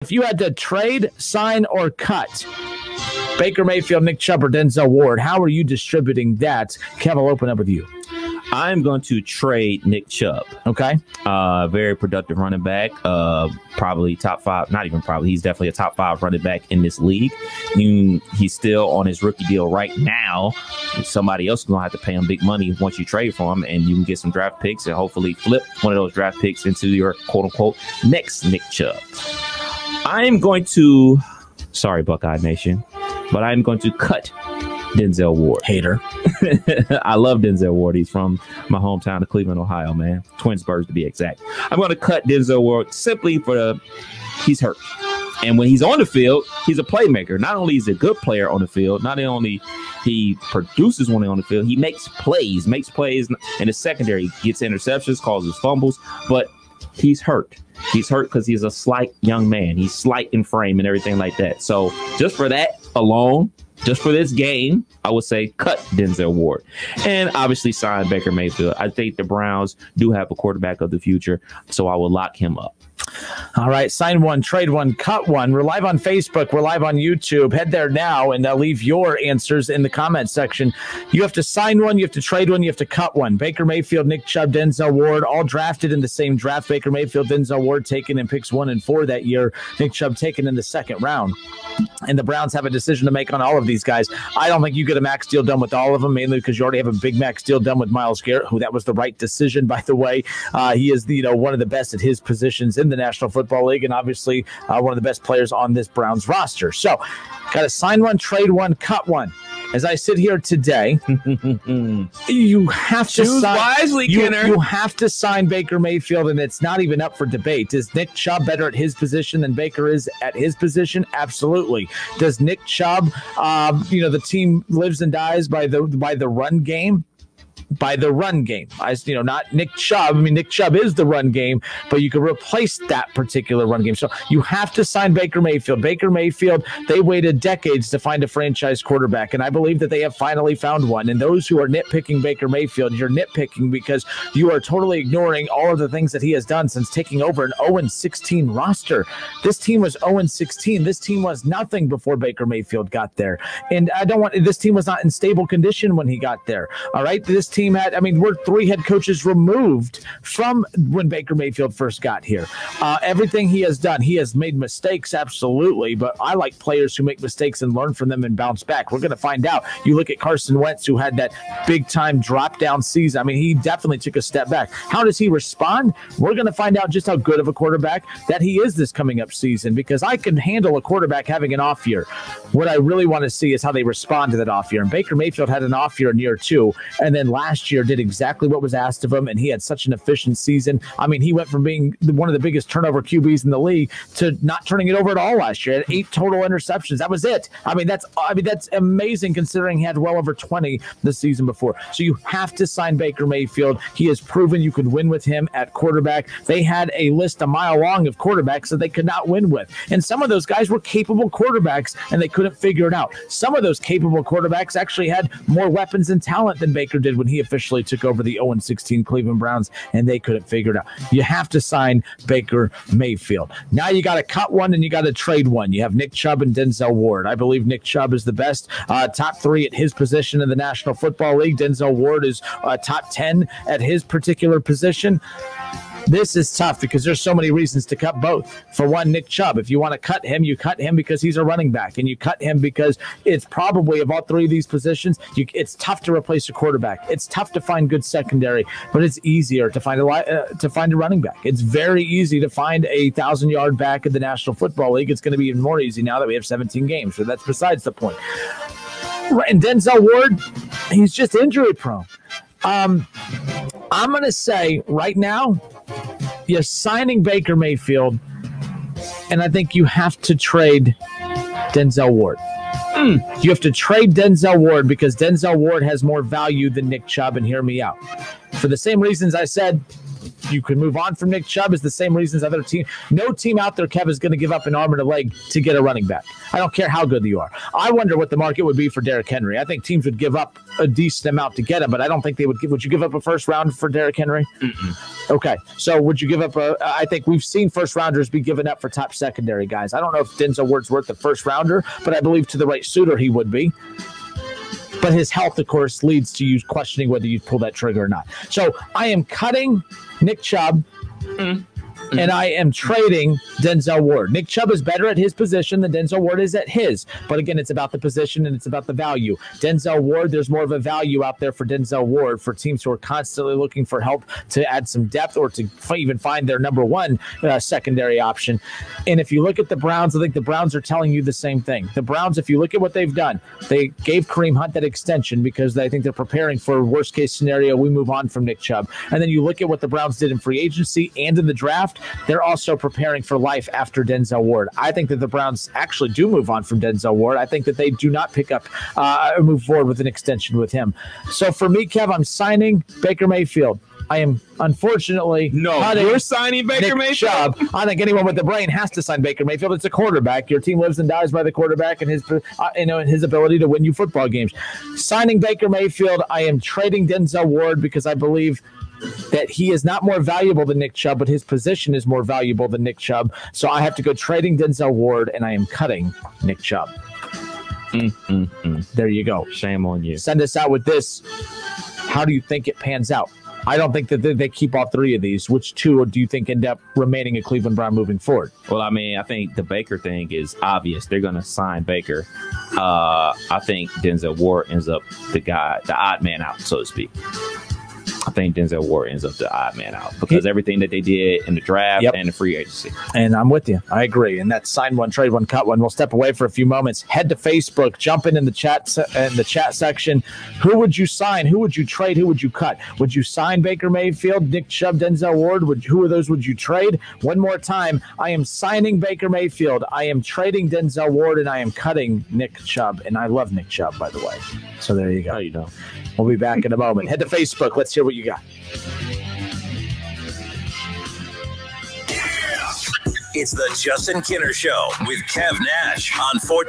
If you had to trade, sign, or cut Baker Mayfield, Nick Chubb, or Denzel Ward, how are you distributing that? Kev, I'll open up with you. I'm going to trade Nick Chubb. Okay. Very productive running back. Probably top five. Not even probably. He's definitely a top five running back in this league. He's still on his rookie deal right now. Somebody else is going to have to pay him big money once you trade for him, and you can get some draft picks and hopefully flip one of those draft picks into your quote-unquote next Nick Chubb. I'm going to, sorry, Buckeye Nation, but I'm going to cut Denzel Ward. Hater. I love Denzel Ward. He's from my hometown of Cleveland, Ohio, man. Twinsburg to be exact. I'm going to cut Denzel Ward simply for he's hurt. And when he's on the field, he's a playmaker. Not only is he a good player on the field, not only he produces when he's on the field, he makes plays in the secondary, gets interceptions, causes fumbles, but he's hurt. He's hurt because he's a slight young man. He's slight in frame and everything like that. So just for that alone, just for this game, I would say cut Denzel Ward. And obviously sign Baker Mayfield. I think the Browns do have a quarterback of the future, so I will lock him up. All right, sign one, trade one, cut one. We're live on Facebook. We're live on YouTube. Head there now and leave your answers in the comment section. You have to sign one, you have to trade one, you have to cut one. Baker Mayfield, Nick Chubb, Denzel Ward, all drafted in the same draft. Baker Mayfield, Denzel Ward taken in picks 1 and 4 that year. Nick Chubb taken in the second round. And the Browns have a decision to make on all of these guys. I don't think you get a max deal done with all of them, mainly because you already have a big max deal done with Myles Garrett, who that was the right decision, by the way. He is one of the best at his positions in the National Football League, and obviously one of the best players on this Browns roster. So, got to sign one, trade one, cut one. As I sit here today, you have to choose wisely, Kenner. You have to sign Baker Mayfield, and it's not even up for debate. Is Nick Chubb better at his position than Baker is at his position? Absolutely. Does Nick Chubb, the team lives and dies by the run game? By the run game. Not Nick Chubb. I mean, Nick Chubb is the run game, but you could replace that particular run game. So you have to sign Baker Mayfield. Baker Mayfield, they waited decades to find a franchise quarterback, and I believe that they have finally found one. And those who are nitpicking Baker Mayfield, you're nitpicking because you are totally ignoring all of the things that he has done since taking over an 0-16 roster. This team was 0-16. This team was nothing before Baker Mayfield got there. And this team was not in stable condition when he got there. All right? This team we're 3 head coaches removed from when Baker Mayfield first got here. Everything he has done, he has made mistakes, absolutely, but I like players who make mistakes and learn from them and bounce back. We're going to find out. You look at Carson Wentz, who had that big-time drop-down season. I mean, he definitely took a step back. How does he respond? We're going to find out just how good of a quarterback that he is this coming up season, because I can handle a quarterback having an off year. What I really want to see is how they respond to that off year. And Baker Mayfield had an off year in year 2, and then last year did exactly what was asked of him, and he had such an efficient season. I mean, he went from being one of the biggest turnover QBs in the league to not turning it over at all last year. He had 8 total interceptions. That was it. That's amazing considering he had well over 20 the season before. So you have to sign Baker Mayfield. He has proven you could win with him at quarterback. They had a list a mile long of quarterbacks that they could not win with, and some of those guys were capable quarterbacks, and they couldn't figure it out. Some of those capable quarterbacks actually had more weapons and talent than Baker did when he officially took over the 0-16 Cleveland Browns, and they couldn't figure it out. You have to sign Baker Mayfield. Now you got to cut one and you got to trade one. You have Nick Chubb and Denzel Ward. I believe Nick Chubb is the best top 3 at his position in the National Football League. Denzel Ward is top 10 at his particular position. This is tough because there's so many reasons to cut both. For one, Nick Chubb, if you want to cut him, you cut him because he's a running back, and you cut him because it's probably, of all 3 of these positions, it's tough to replace a quarterback. It's tough to find good secondary, but it's easier to find a running back. It's very easy to find a 1,000-yard back in the National Football League. It's going to be even more easy now that we have 17 games, so that's besides the point. And Denzel Ward, he's just injury prone. I'm going to say right now, you're signing Baker Mayfield, and I think you have to trade Denzel Ward. You have to trade Denzel Ward because Denzel Ward has more value than Nick Chubb, and hear me out. For the same reasons I said you can move on from Nick Chubb is the same reasons no team out there, Kev, is going to give up an arm and a leg to get a running back. I don't care how good you are. I wonder what the market would be for Derrick Henry. I think teams would give up a decent amount to get him, but I don't think they would. Would you give up a first round for Derrick Henry? Okay, so would you give up I think we've seen first rounders be given up for top secondary guys. I don't know if Denzel Ward's worth the first rounder, but I believe to the right suitor he would be. But his health, of course, leads to you questioning whether you pull that trigger or not. So I am cutting Nick Chubb. And I am trading Denzel Ward. Nick Chubb is better at his position than Denzel Ward is at his. But again, it's about the position and it's about the value. Denzel Ward, there's more of a value out there for Denzel Ward for teams who are constantly looking for help to add some depth or to even find their number one secondary option. And if you look at the Browns, I think the Browns are telling you the same thing. The Browns, if you look at what they've done, they gave Kareem Hunt that extension because they think they're preparing for worst case scenario. We move on from Nick Chubb. And then you look at what the Browns did in free agency and in the draft. They're also preparing for life after Denzel Ward. I think that the Browns actually do move on from Denzel Ward. I think that they do not pick up or move forward with an extension with him. So for me, Kev, I'm signing Baker Mayfield. I am unfortunately you're signing Baker Mayfield. Chubb. I think anyone with the brain has to sign Baker Mayfield. It's a quarterback. Your team lives and dies by the quarterback and his his ability to win you football games. Signing Baker Mayfield, I am trading Denzel Ward because I believe that he is not more valuable than Nick Chubb, but his position is more valuable than Nick Chubb. So I have to go trading Denzel Ward, and I am cutting Nick Chubb. There you go. Shame on you. Send us out with this. How do you think it pans out? I don't think that they keep all three of these. Which two do you think end up remaining a Cleveland Brown moving forward? Well, I mean, I think the Baker thing is obvious. They're going to sign Baker. I think Denzel Ward ends up the odd man out, so to speak. I think Denzel Ward ends up the odd man out because everything that they did in the draft and the free agency. And I'm with you. I agree. And that's sign one, trade one, cut one. We'll step away for a few moments. Head to Facebook. Jump in the chat section. Who would you sign? Who would you trade? Who would you cut? Would you sign Baker Mayfield, Nick Chubb, Denzel Ward? Who of those would you trade? One more time. I am signing Baker Mayfield. I am trading Denzel Ward, and I am cutting Nick Chubb. And I love Nick Chubb, by the way. So there you go. Oh, you know. We'll be back in a moment. Head to Facebook. Let's hear what you got. It's the Justin Kinner Show with Kev Nash on 14.